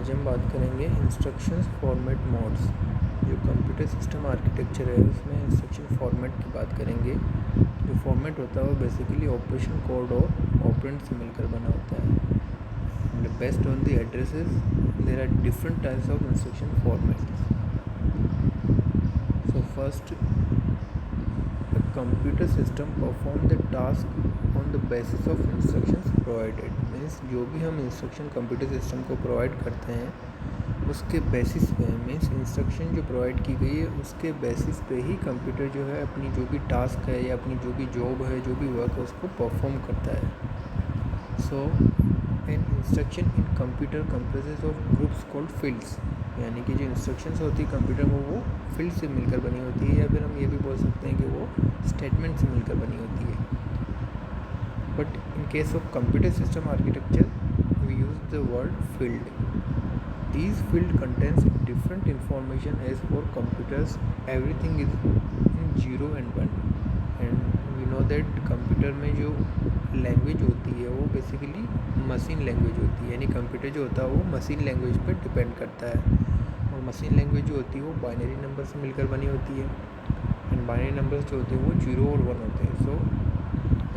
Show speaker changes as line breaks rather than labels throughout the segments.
आज हम बात करेंगे इंस्ट्रक्शंस फॉर्मेट मोड्स। जो कंप्यूटर सिस्टम आर्किटेक्चर है उसमें इंस्ट्रक्शन फॉर्मेट की बात करेंगे। जो फॉर्मेट होता है वो बेसिकली ऑपरेशन कोड और ऑपरेंड से मिलकर बना होता है। Based on the addresses there are different types of instruction formats. So first, computer system perform the task on the basis of instructions provided. Means जो भी हम इंस्ट्रक्शन कंप्यूटर सिस्टम को प्रोवाइड करते हैं उसके बेसिस पे, मीन्स इंस्ट्रक्शन जो provide की गई है उसके बेसिस पे ही कंप्यूटर जो है अपनी जो भी टास्क है या अपनी जो भी जॉब है, जो भी वर्क है उसको परफॉर्म करता है। So an instruction in computer comprises of groups called fields, यानी कि जो इंस्ट्रक्शंस होती है कंप्यूटर में वो फील्ड से मिलकर बनी होती है, या फिर हम ये भी बोल सकते हैं कि वो स्टेटमेंट से मिलकर बनी होती है। But in case of computer system architecture we use the word field. These field contains different information as for computers. Everything is in 0 and 1 and we know that computer में जो लैंग्वेज होती है वो बेसिकली मशीन लैंग्वेज होती है, यानी computer जो होता है वो मशीन लैंग्वेज पर डिपेंड करता है। और मशीन लैंग्वेज जो होती है वो बाइनरी नंबर से मिलकर बनी होती है एंड बाइनरी नंबर्स जो होते हैं वो 0 और 1 होते हैं। So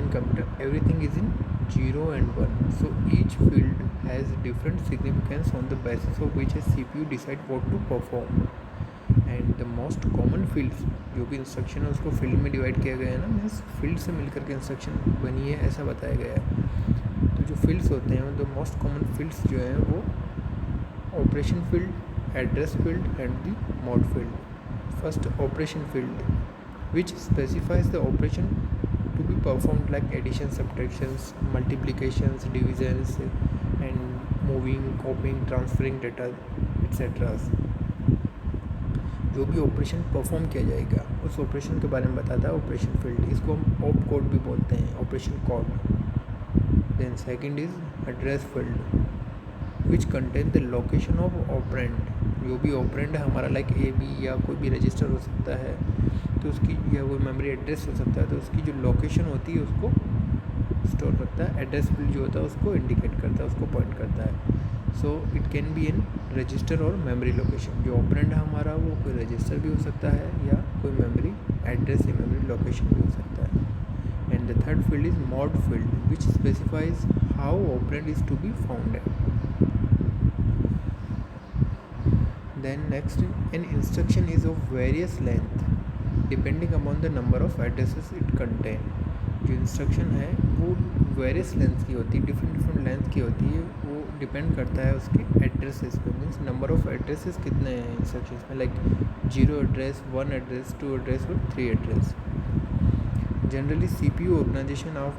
in computer everything is in 0 and 1. So each field has different significance on the basis of which a CPU decide what to perform. And the most common fields, जो भी instruction है उसको फील्ड में divide किया गया है ना, means field से मिलकर के इंस्ट्रक्शन बनी है ऐसा बताया गया है। तो जो फील्ड्स होते हैं तो मोस्ट कॉमन फील्ड्स जो हैं वो operation field, address field and the mode field. First operation field which specifies the operation to be performed like addition, subtractions, multiplications, divisions and moving, copying, transferring data etc. जो भी operation perform किया जाएगा उस operation के बारे में बताता है ऑपरेशन फील्ड। इसको हम ऑप कोड भी बोलते हैं, operation code. Then second is address field which contain the location of operand. जो भी ऑपरेंड है हमारा लाइक ए बी या कोई भी रजिस्टर हो सकता है तो उसकी, या कोई मेमोरी एड्रेस हो सकता है तो उसकी जो लोकेशन होती है उसको स्टोर करता है। एड्रेस फील्ड जो होता है उसको इंडिकेट करता है, उसको पॉइंट करता है। So it can be in register और मेमोरी लोकेशन। जो ऑपरेंड है हमारा वो कोई रजिस्टर भी हो सकता है या कोई मेमोरी एड्रेस या मेमोरी लोकेशन भी हो सकता है। And the third field is mode field which specifies how operand is to be founded. Then next, an instruction is of various length depending upon the number of addresses it contain. जो instruction है वो various length की होती है, different length की होती है, वो डिपेंड करता है उसके एड्रेसेस पे। मीन्स नंबर ऑफ एड्रेसेस कितने हैं इंस्ट्रक्शंस में, लाइक 0 एड्रेस, 1 एड्रेस, 2 एड्रेस और 3 address. Generally CPU organisation of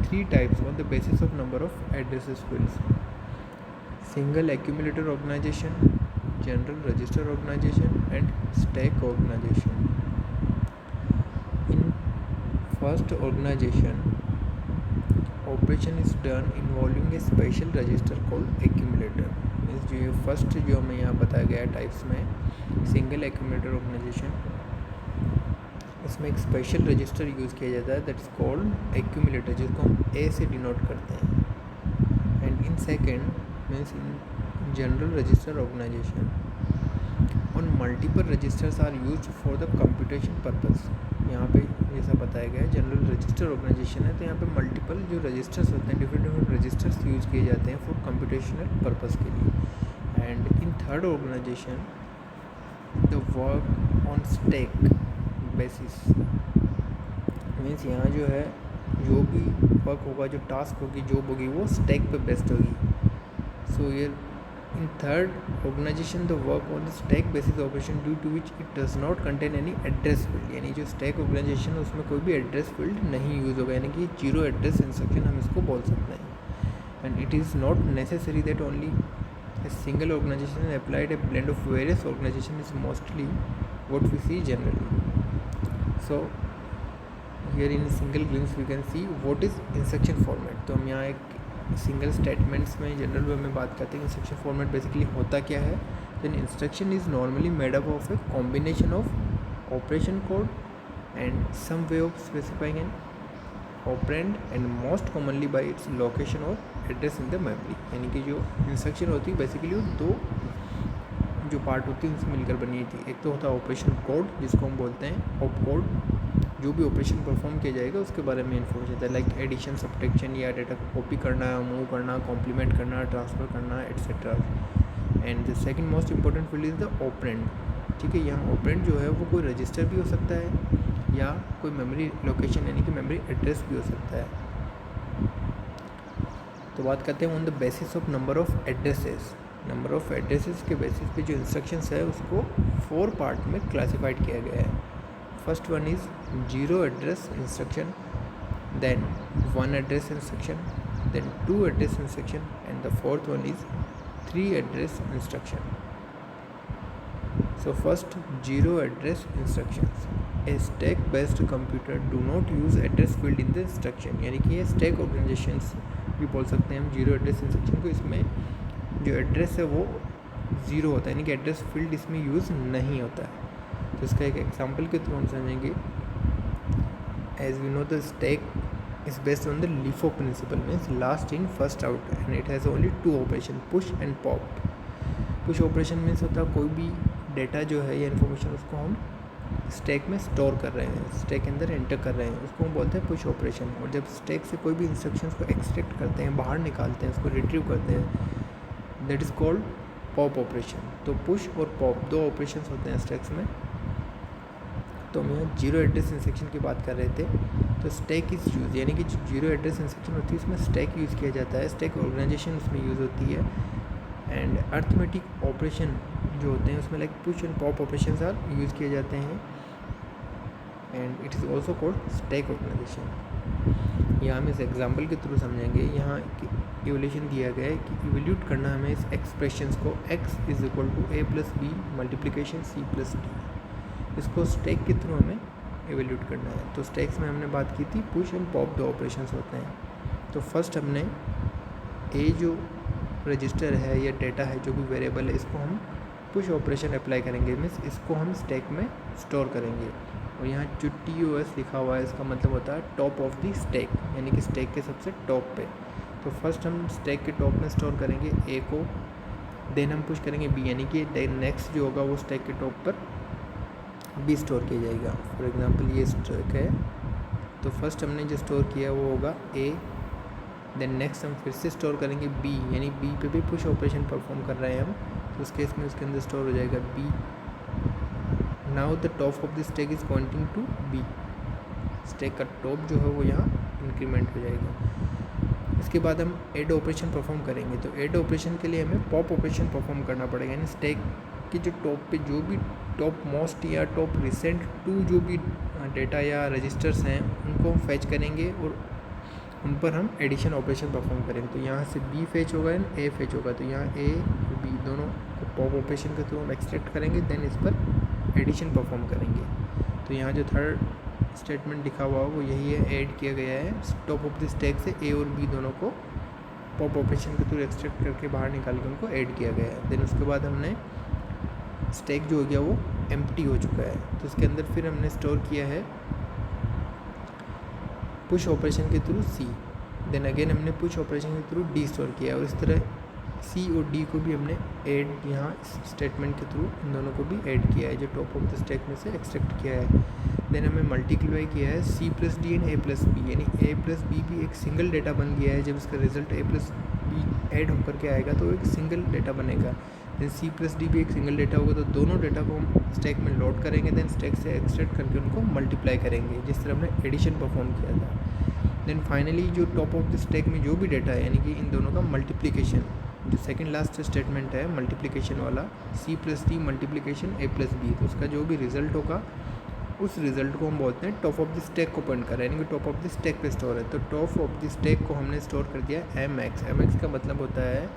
3 types on the basis of number of addresses fields. Single accumulator organisation, general register organization and stack organization. In first organization, operation is done involving a special register called accumulator. Means जो ये first जो हमें यहाँ बताया गया है types में, single accumulator organisation, इसमें एक स्पेशल रजिस्टर यूज़ किया जाता है दैट्स कॉल्ड एक्यूमुलेटर, जिसको हम ए से डिनोट करते हैं। And in second means in general register organisation on multiple registers are used for the computation purpose. यहाँ पे जैसा बताया गया है जनरल रजिस्टर ऑर्गेनाइजेशन है तो यहाँ पे मल्टीपल जो रजिस्टर्स होते हैं, डिफरेंट रजिस्टर्स यूज़ किए जाते हैं फॉर कंप्यूटेशनल पर्पस के लिए। And in third organisation the work on stack basis. Means यहाँ जो है जो भी वर्क होगा, जो टास्क होगी, जॉब होगी, वो स्टैक पे बेस्ड होगी। So here in third organization the work on the stack basis operation due to which it does not contain any address field। यानी जो stack organization है उसमें कोई भी address field नहीं यूज़ होगा, यानी कि 0 address instruction हम इसको बोल सकते हैं। And it is not necessary that only a single organization is applied, a blend of various organization is mostly what we see generally। So here in a single glimpse we can see what is instruction format। तो हम यहाँ एक single statements में general वे में बात करते हैं instruction format basically होता क्या है। Then instruction is normally made up of a combination of operation code and some way of specifying an operand and most commonly by its location और address in the memory, यानी कि जो instruction होती है basically वो दो जो part होती है उनसे मिलकर बनी थी। एक तो होता है ऑपरेशन कोड जिसको हम बोलते हैं ऑप कोड, जो भी ऑपरेशन परफॉर्म किया जाएगा उसके बारे में इन्फॉर्मेशन देता है, लाइक एडिशन, सब्ट्रैक्शन या डेटा को कॉपी करना, मूव करना, कॉम्प्लीमेंट करना, ट्रांसफ़र करना, etcetera. And the second most important field is the operand. ठीक है, यहाँ ऑपरेंड जो है वो कोई रजिस्टर भी हो सकता है या कोई मेमोरी लोकेशन यानी कि मेमोरी एड्रेस भी हो सकता है। तो बात करते हैं on the basis of number of addresses. Number of addresses के बेसिस पे जो इंस्ट्रक्शंस है उसको 4 पार्ट में क्लासिफाइड किया गया है। First one is zero address instruction, then 1 address instruction, then 2 address instruction, and the fourth one is 3 address instruction. So first, zero address instructions. A stack based computer do not use address field in the instruction, यानी कि ये stack organizations भी बोल सकते हैं हम zero address instruction को। इसमें जो एड्रेस है वो ज़ीरो होता है, यानी कि एड्रेस फील्ड इसमें यूज़ नहीं होता है। तो इसका एक एग्जांपल के थ्रू हम समझेंगे। As we know the stack is based on the LIFO principle, means last in first out, and it has only 2 operation, push and pop. Push operation means होता है कोई भी डेटा जो है या इन्फॉर्मेशन उसको हम स्टैक में स्टोर कर रहे हैं, स्टैक के अंदर एंटर कर रहे हैं, उसको हम बोलते हैं पुश ऑपरेशन। और जब स्टैक से कोई भी इंस्ट्रक्शंस को एक्सट्रैक्ट करते हैं, बाहर निकालते हैं, उसको रिट्रीव करते हैं, that is called pop operation. तो पुश और पॉप 2 ऑपरेशंस होते हैं स्टैक्स में। तो हम यहाँ जीरो एड्रेस इंस्ट्रक्शन की बात कर रहे थे। तो स्टैक इज़ यूज, यानी कि जो जीरो एड्रेस इंस्ट्रक्शन होती है उसमें स्टैक यूज़ किया जाता है, स्टैक ऑर्गेनाइजेशन उसमें यूज़ होती है। एंड अर्थमेटिक ऑपरेशन जो होते हैं उसमें like push and pop operations are use किए जाते हैं, and it is also called stack organisation. यहाँ हम इस एग्जांपल के थ्रू समझेंगे। यहाँ इवोल्यूशन दिया गया है कि इवोल्यूट करना हमें इस एक्सप्रेशंस को x is equal to a plus B multiplication c plus d, इसको स्टैक के थ्रू हमें इवोल्यूट करना है। तो स्टैक्स में हमने बात की थी पुश एंड पॉप 2 ऑपरेशंस होते हैं। तो फर्स्ट हमने a जो रजिस्टर है या डेटा है जो भी वेरिएबल है इसको हम पुश ऑपरेशन अप्लाई करेंगे, मीन्स इसको हम स्टैक में स्टोर करेंगे। और यहाँ जो TOS लिखा हुआ है इसका मतलब होता है टॉप ऑफ द स्टैक, यानी कि स्टैक के सबसे टॉप पे। तो फर्स्ट हम स्टैक के टॉप में स्टोर करेंगे A को, देन हम पुश करेंगे B, यानी कि नेक्स्ट जो होगा वो स्टैक के टॉप पर B स्टोर किया जाएगा। फॉर एग्जांपल ये स्टैक है, तो फर्स्ट हमने जो स्टोर किया वो होगा A, देन नेक्स्ट हम फिर से स्टोर करेंगे B, यानी B पे भी पुश ऑपरेशन परफॉर्म कर रहे हैं हम, तो उस केस में उसके अंदर स्टोर हो जाएगा B। Now the top of the stack is pointing to B, stack का टॉप जो है वो यहाँ इंक्रीमेंट हो जाएगा। इसके बाद हम ऐड ऑपरेशन परफॉर्म करेंगे। तो ऐड ऑपरेशन के लिए हमें पॉप ऑपरेशन परफॉर्म करना पड़ेगा, यानी स्टैक के जो टॉप पे जो भी टॉप मोस्ट या टॉप रिसेंट 2 जो भी डेटा या रजिस्टर्स हैं उनको हम फैच करेंगे और उन पर हम एडिशन ऑपरेशन परफॉर्म करेंगे। तो यहाँ से B फैच होगा एंड A फैच होगा, तो यहाँ A और B दोनों को पॉप ऑपरेशन के थ्रू हम एक्सट्रैक्ट करेंगे, देन इस पर एडिशन परफॉर्म करेंगे। तो यहाँ जो थर्ड स्टेटमेंट लिखा हुआ वो यही है, ऐड किया गया है टॉप ऑफ द स्टैक से A और B दोनों को पॉप ऑपरेशन के थ्रू एक्सट्रैक्ट करके बाहर निकाल के उनको ऐड किया गया है। देन उसके बाद हमने स्टैक जो हो गया वो एम्प्टी हो चुका है, तो उसके अंदर फिर हमने स्टोर किया है पुश ऑपरेशन के थ्रू C, देन अगेन हमने पुश ऑपरेशन के थ्रू D स्टोर किया, और इस तरह C और D को भी हमने ऐड यहाँ स्टेटमेंट के थ्रू इन दोनों को भी ऐड किया है जो टॉप ऑफ द स्टैक में से एक्सट्रैक्ट किया है। देन हमें मल्टीप्लाई किया है C plus D and A plus B, यानी A प्लस B भी एक सिंगल डेटा बन गया है। जब इसका result A plus B add होकर के आएगा तो एक सिंगल डेटा बनेगा। देन C प्लस D भी एक सिंगल डेटा होगा, तो दोनों डेटा को हम स्टैक में लोड करेंगे, देन स्टैक से एक्सट्रैक्ट करके उनको मल्टीप्लाई करेंगे जिस तरह हमने एडिशन परफॉर्म किया था। देन फाइनली जो टॉप ऑफ द स्टैक में जो भी डेटा है यानी कि इन दोनों का मल्टीप्लिकेशन, जो सेकंड लास्ट स्टेटमेंट है मल्टीप्लिकेशन वाला C plus D multiplication A plus B, तो उसका जो भी रिजल्ट होगा उस रिजल्ट को हम बोलते हैं टॉप ऑफ द स्टैक को पॉइंट कर रहा है, यानी कि टॉप ऑफ द स्टैक पे स्टोर है। तो टॉप ऑफ द स्टैक को हमने स्टोर कर दिया MX का मतलब होता है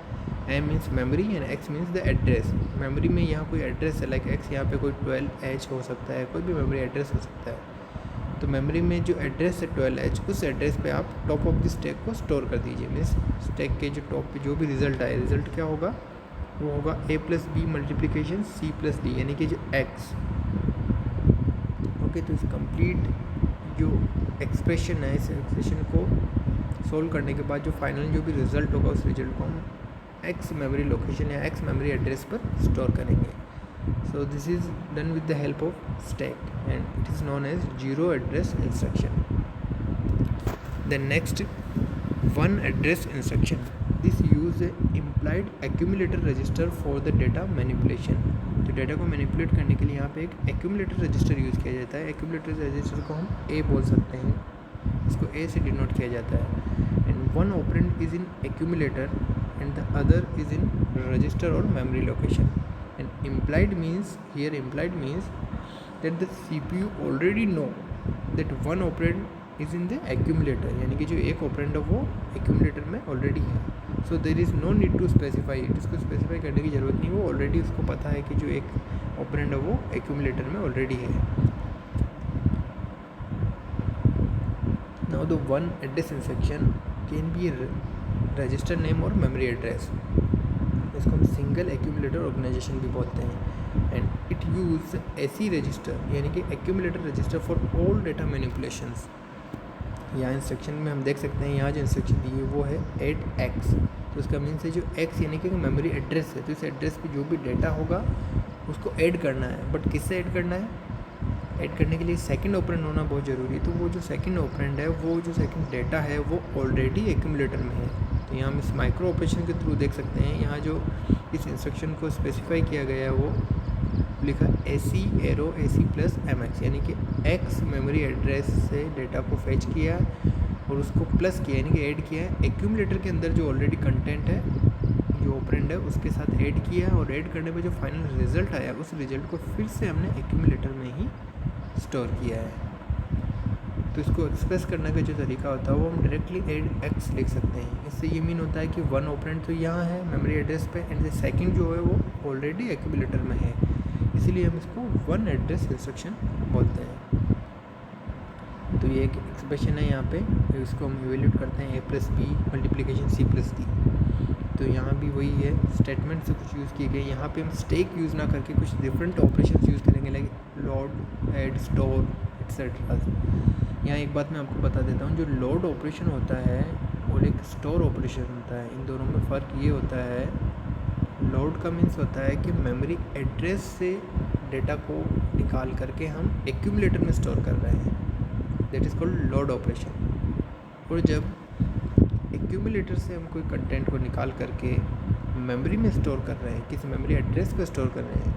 M means memory and X means the address. Memory में यहाँ कोई एड्रेस है, लाइक X यहाँ पे कोई 12H हो सकता है, कोई भी मेमोरी एड्रेस हो सकता है। तो मेमोरी में जो एड्रेस है 12H, उस एड्रेस पे आप टॉप ऑफ द स्टैक को स्टोर कर दीजिए। मीन्स स्टैक के जो टॉप पे जो भी रिजल्ट आए, रिजल्ट क्या होगा वो होगा A plus B multiplication C plus D, यानी कि जो X। ओके, तो इस कंप्लीट जो एक्सप्रेशन है इस एक्सप्रेशन को सोल्व करने के बाद जो फाइनल जो भी रिजल्ट होगा उस रिजल्ट को हम एक्स मेमोरी लोकेशन या एक्स मेमोरी एड्रेस पर स्टोर करेंगे. So this is done with the help of stack and it is known as zero address instruction. Then next one address instruction. This use implied accumulator register for the data manipulation. तो data को manipulate करने के लिए यहाँ पे एक accumulator register use किया जाता है. एक्यूमुलेटर रजिस्टर को हम ए बोल सकते हैं, इसको ए से डिनोट किया जाता है. And one operand is in accumulator and the other is in register और memory location. And implied means here implied means that the CPU already know that one operand is in the accumulator, यानी कि जो एक operand है वो accumulator में already है. So there is no need to specify it. इसको specify करने की ज़रूरत नहीं, वो ऑलरेडी उसको पता है कि जो एक ऑपरेंड है वो एक्यूमुलेटर में ऑलरेडी है. Now the one address instruction can be register name और मेमोरी एड्रेस. इसको हम सिंगल एक्यूमुलेटर ऑर्गेनाइजेशन भी बोलते हैं. एंड इट यूज ऐसी रजिस्टर यानी कि accumulator register for all data manipulations. यहाँ इंस्ट्रक्शन में हम देख सकते हैं, यहाँ जो इंस्ट्रक्शन दी है वो है ऐड एक्स. तो उसका मीन्स है जो एक्स यानी कि मेमोरी एड्रेस है, तो इस एड्रेस पे जो भी डेटा होगा उसको ऐड करना है. बट किससे ऐड करना है? ऐड करने के लिए सेकंड ऑपरेंड होना बहुत ज़रूरी है. तो वो जो सेकंड ऑपरेंड है, वो जो सेकंड डेटा है वो ऑलरेडी एक्यूमुलेटर में है. तो यहाँ हम इस माइक्रो ऑपरेशन के थ्रू देख सकते हैं. यहाँ जो इस इंस्ट्रक्शन को स्पेसिफाई किया गया है वो लिखा AC arrow AC plus MX, यानी कि X मेमोरी एड्रेस से डेटा को फेच किया और उसको प्लस किया यानी कि ऐड किया है. एक्यूमुलेटर के अंदर जो ऑलरेडी कंटेंट है, जो ऑपरेंड है उसके साथ ऐड किया, और ऐड करने पे जो फाइनल रिजल्ट आया उस रिजल्ट को फिर से हमने एक्यूमुलेटर में ही स्टोर किया है. तो इसको एक्सप्रेस करने का जो तरीका होता है वो हम डायरेक्टली ऐड एक्स लिख सकते हैं. इससे ये मीन होता है कि वन ऑपरेंड तो यहाँ है मेमोरी एड्रेस पे एंड सेकंड जो है वो ऑलरेडी एक्यूमुलेटर में है, इसीलिए हम इसको वन एड्रेस इंस्ट्रक्शन बोलते हैं. तो ये एक एक्सप्रेशन है यहाँ पे, इसको हम इवेल्यूट करते हैं A+B मल्टीप्लिकेशन C+D. तो यहाँ भी वही है, स्टेटमेंट से कुछ यूज़ किए गए. यहाँ पे हम स्टैक यूज़ ना करके कुछ डिफरेंट ऑपरेशन यूज़ करेंगे, like load, add, store etcetera. यहाँ एक बात मैं आपको बता देता हूँ, जो लोड ऑपरेशन होता है और एक स्टोर ऑपरेशन होता है, इन दोनों में फ़र्क ये होता है. लोड का मीन्स होता है कि मेमोरी एड्रेस से डेटा को निकाल करके हम एक्यूमुलेटर में स्टोर कर रहे हैं, that is called load operation. और जब एक्यूमुलेटर से हम कोई कंटेंट को निकाल करके मेमोरी में स्टोर कर रहे हैं, किसी मेमोरी एड्रेस पर स्टोर कर रहे हैं,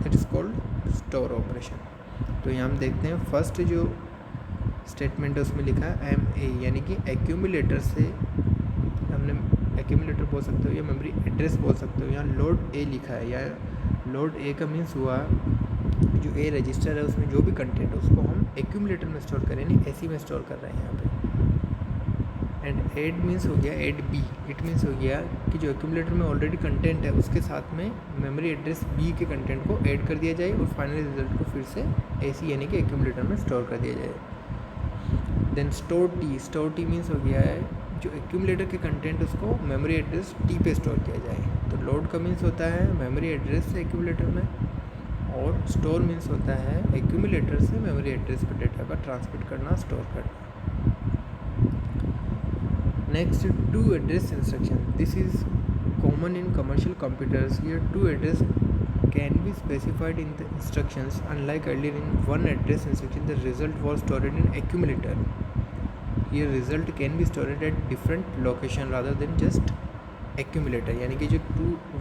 that is called store operation. तो यहाँ हम देखते हैं फर्स्ट जो स्टेटमेंट है उसमें लिखा है MA, यानी कि एक्यूमुलेटर से हमने एक्यूमुलेटर बोल सकते हो या मेमोरी एड्रेस बोल सकते हो. यहाँ लोड A लिखा है, या लोड A का मीन्स हुआ जो A रजिस्टर है उसमें जो भी कंटेंट है उसको हम एक्यूमुलेटर में स्टोर करें, नहीं AC में स्टोर कर रहे हैं यहाँ पे. एंड ऐड मीन्स हो गया ऐड B. इट मीन्स हो गया कि जो एक्यूमुलेटर में ऑलरेडी कंटेंट है उसके साथ में मेमोरी एड्रेस B के कंटेंट को ऐड कर दिया जाए और फाइनल रिजल्ट को फिर से AC यानी कि एक्यूमुलेटर में स्टोर कर दिया जाए. देन स्टोर T मीन्स हो गया है जो एक्यूमुलेटर के कंटेंट उसको मेमोरी एड्रेस T पे स्टोर किया जाए. तो लोड का मीन्स होता है मेमोरी एड्रेस से एक्यूमुलेटर में, और स्टोर मीन्स होता है एक्यूमुलेटर से मेमोरी एड्रेस पर डेटा का ट्रांसमिट करना, स्टोर करना. Next two address instruction. This is common in commercial computers. Here two address can be specified in the instructions. Unlike earlier in one address instruction, the result was stored in accumulator. Here result can be stored at different location rather than just accumulator. यानी कि जो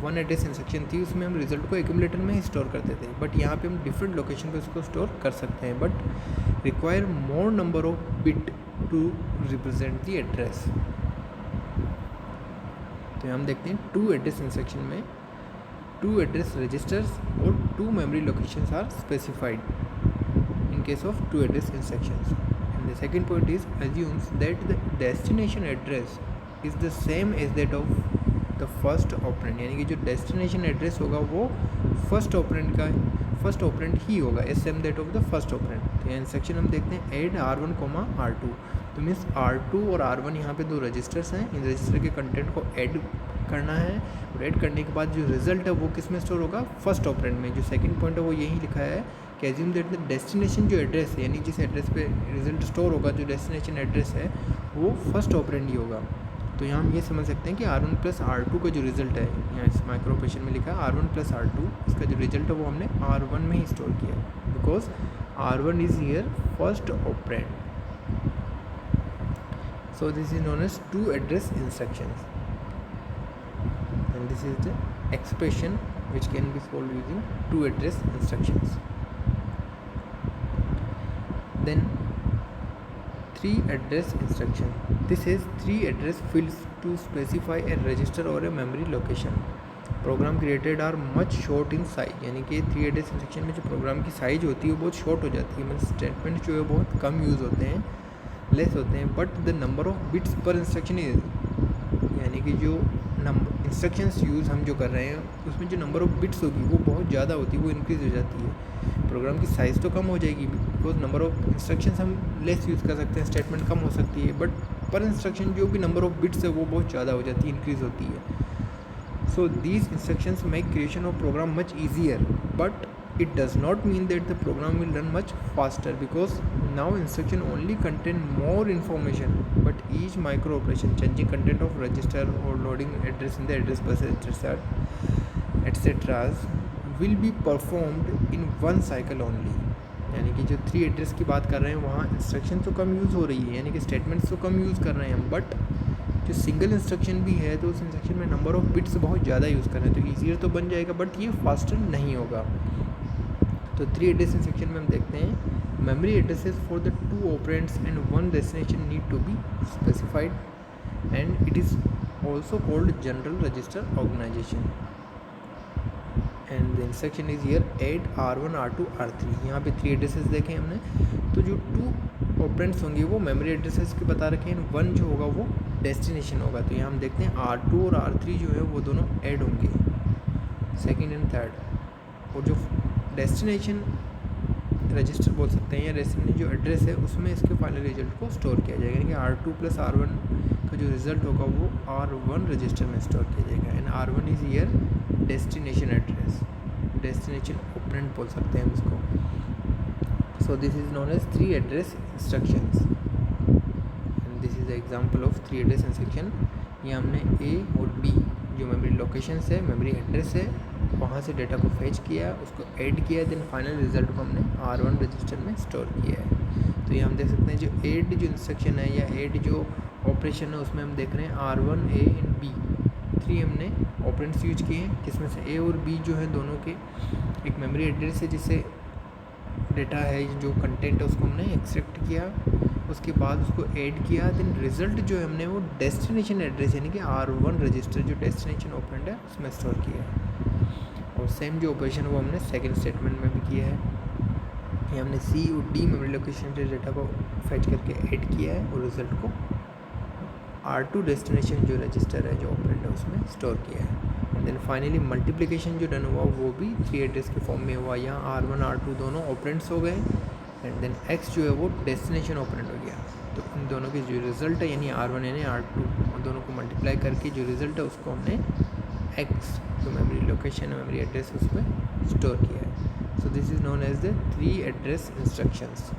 one address instruction थी उसमें हम result को accumulator में ही store करते थे, बट यहाँ पे हम डिफरेंट लोकेशन पे उसको स्टोर कर सकते हैं, but require more number of bit to represent the address. तो हम देखते हैं टू एड्रेस इंस्ट्रक्शन में two address registers or two memory locations are specified in case of two address instructions. And the second point is assumes that the destination address is the same as that of the first operand. यानी कि जो destination address होगा वो first operand ही होगा, as same that of the first operand. तो यहाँ instruction हम देखते हैं add R1, R2. तो मीन्स R2 और R1 यहाँ पे दो रजिस्टर्स हैं, इन रजिस्टर के कंटेंट को ऐड करना है और ऐड करने के बाद जो रिजल्ट है वो किस में स्टोर होगा, फर्स्ट ऑपरेंड में। जो सेकंड पॉइंट है वो यही लिखा है कि एज्यूम दैट द डेस्टिनेशन जो एड्रेस है, यानी जिस एड्रेस पे रिजल्ट स्टोर होगा, जो डेस्टिनेशन एड्रेस है वो फर्स्ट ऑपरेंड ही होगा। तो यहाँ हम ये समझ सकते हैं कि R1 + R2 का जो रिजल्ट है, यहाँ इस माइक्रो ऑपरेशन में लिखा है R1 + R2, इसका जो रिजल्ट है वो हमने R1 में ही स्टोर किया है, because R1 is here first operand. So this is known as two address instructions, and this is the expression which can be solved using two address instructions. Then three address instruction. This is three address fields to specify a register or a memory location. Program created are much short in size, यानी कि three address instruction में जो programme की size होती है वो बहुत short हो जाती है, मतलब स्टेटमेंट जो है बहुत कम यूज़ होते हैं, लेस होते हैं, but the number of bits पर इंस्ट्रक्शन इज, यानी कि जो नंबर इंस्ट्रक्शंस यूज़ हम जो कर रहे हैं उसमें जो नंबर ऑफ बिट्स होगी वो बहुत ज़्यादा होती है, वो इंक्रीज़ हो जाती है। प्रोग्राम की साइज़ तो कम हो जाएगी बिकॉज नंबर ऑफ इंस्ट्रक्शंस हम लेस यूज़ कर सकते हैं, स्टेटमेंट कम हो सकती है, बट पर इंस्ट्रक्शन जो भी नंबर ऑफ बिट्स है वो बहुत ज़्यादा हो जाती है, इंक्रीज़ होती है। So these instructions make creation of program much easier, but it does not mean that the program will run much faster, because now instruction only contain more information, but each micro operation, changing content of register or loading address in the address bus etc will be performed in one cycle only। यानी कि जो three address की बात कर रहे हैं वहाँ instruction तो कम यूज़ हो रही है, यानी कि स्टेटमेंट्स तो कम यूज़ कर रहे हैं हम, बट जो सिंगल इंस्ट्रक्शन भी है तो उस इंस्ट्रक्शन में नंबर ऑफ बिट्स बहुत ज़्यादा यूज़ कर रहे हैं, तो ईजियर तो बन जाएगा बट ये फास्टर नहीं होगा। तो थ्री एड्रेस इंस्ट्रक्शन में हम देखते हैं memory addresses for the two operands and one destination need to be specified, and it is also called general register organization, and the instruction is here add R1 R2 R3। यहाँ पे three addresses देखे हमने, तो जो to operands होंगे वो memory addresses के बता रखे हैं, वन जो होगा वो डेस्टिनेशन होगा। तो यहाँ हम देखते हैं R2 और R3 जो है वो दोनों ऐड होंगे, सेकेंड एंड थर्ड, और जो डेस्टिनेशन रजिस्टर बोल सकते हैं या डेस्टिनेशन जो एड्रेस है उसमें इसके फाइनल रिजल्ट को स्टोर किया जाएगा, यानी कि R2 + R1 का जो रिज़ल्ट होगा वो R1 रजिस्टर में स्टोर किया जाएगा, and R1 is here destination address, destination operand बोल सकते हैं उसको। So this is known as three address instructions, and this is the example of three address instruction. ये हमने A और B जो मेमोरी लोकेशन है, मेमोरी एड्रेस है, वहाँ से डेटा को फेच किया, उसको ऐड किया, देन फाइनल रिजल्ट को हमने R1 रजिस्टर में स्टोर किया है। तो ये हम देख सकते हैं जो ऐड जो इंस्ट्रक्शन है या ऐड जो ऑपरेशन है उसमें हम देख रहे हैं R1 A and B, three हमने ऑपरेंड्स यूज किए हैं, जिसमें से A और B जो है दोनों के एक मेमोरी एड्रेस है जिससे डेटा है जो कंटेंट है उसको हमने एक्सट्रैक्ट किया, उसके बाद उसको ऐड किया, देन रिज़ल्ट जो है हमने वो डेस्टिनेशन एड्रेस यानी कि R1 रजिस्टर जो डेस्टिनेशन ऑपरेंड है उसमें स्टोर किया है, और सेम जो ऑपरेशन वो हमने सेकंड स्टेटमेंट में भी किया है। ये हमने C और D मेमोरी लोकेशन से डेटा को फेच करके ऐड किया है और रिज़ल्ट को R2 डेस्टिनेशन जो रजिस्टर है जो ऑपरेंड है उसमें स्टोर किया है, एंड देन फाइनली मल्टीप्लिकेशन जो डन हुआ वो भी थ्री एड्रेस के फॉर्म में हुआ। यहाँ R1 R2 दोनों ऑपरेंड्स हो गए, एंड देन X जो है वो डेस्टिनेशन ऑपरेंड हो गया। तो इन दोनों की जो रिज़ल्ट है यानी R1 यानी R2 उन दोनों को मल्टीप्लाई करके जो रिज़ल्ट है उसको हमने X जो मेमोरी लोकेशन है मेमोरी एड्रेस उस पर स्टोर किया है। So this is known as the three address instructions.